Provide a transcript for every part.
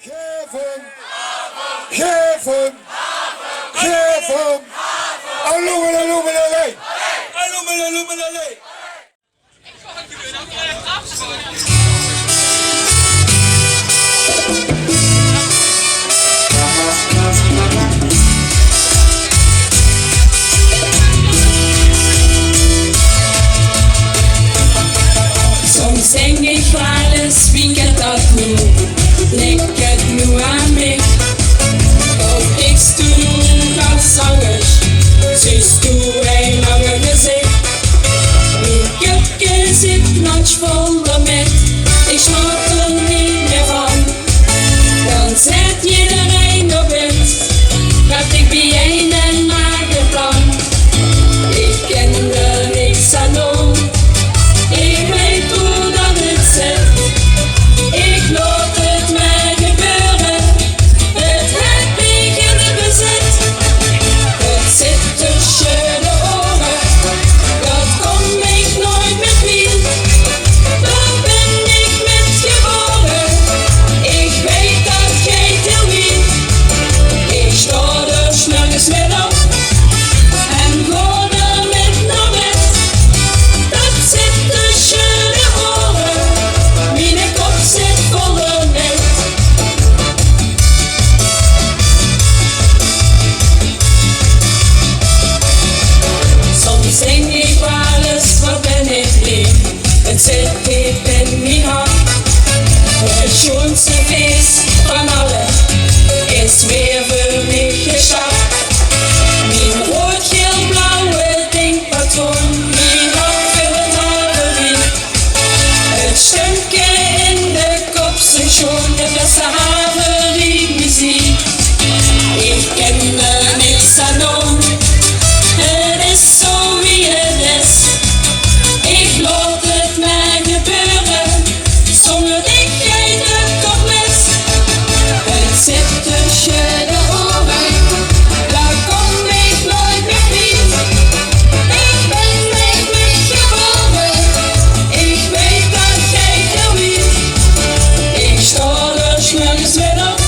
Geef hem! Geef hem! Geef hem! Alloemelaloemelalei! Alloemelaloemelalei! Soms denk ik wel eens, wie kent dat nu? Ligt het nu aan mij? Of ik toen als zangers, ziet u een lange gezicht. Mijn kipje zit nog vol met, ik snap er niet meer van. Dan zet iedereen op het, dat ik bij een maak het plan. Ik ken er niks aan doen. Ik weet hoe dat het zit. Ik laat het mij gebeuren. Het heb ik in het bezit. Het zit tussen de oren. Dat kom ik nooit met wie. Daar ben ik met geboren. Ik weet dat jij til wie. Ik sta er 's morgens weer op. En ga er met naar bed. Dat zit tussen de oren, mijn kop zit vol met. Soms denk ik wel eens, wat ben ik lief. Het zit diep in mijn hart. Het schoonste feest van alle is weer voor mij gestart. Mijn rood-geel-blauwe denkpatroon, mijn hart vult alle wie. Het stemke in de kop zit schoon, de beste haven die ik me zie. Ik ken er niks aan doen, het is zo wie het is. Ik laat het mij gebeuren, zonder dikheid de kop mis. Het zit tussen de oren, daar kom ik nooit meer wie. Ik ben met geboren, ik weet dat jij til wie. Ik sta er 's morgens weer op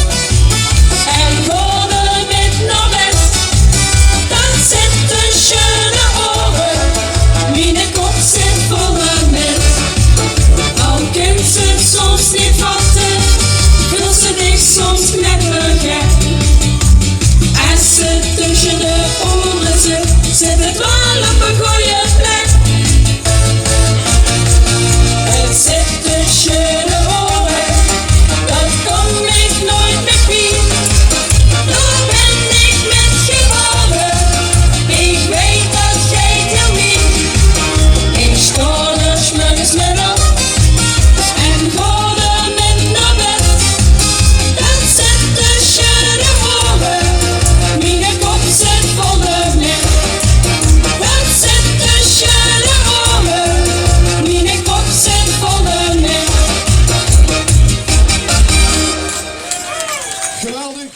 en ga er met naar bed. Dat zit tussen de oren, mijn kop zit vol met. Al kunt ze het soms niet vatten, wil ze dich soms knettergek. Als ze tussen de oren zit het wel op een goeie plek. Het zit tussen de oren, dat kom ik nooit meer wie. Daar ben ik met geboren, ik weet dat jij til wie. Ik sta er 's morgens weer op en ga er met naar bed. Dat zit tussen de oren, mijn kop zit vol met. Dat zit tussen de oren, mijn kop zit vol met. Geweldig!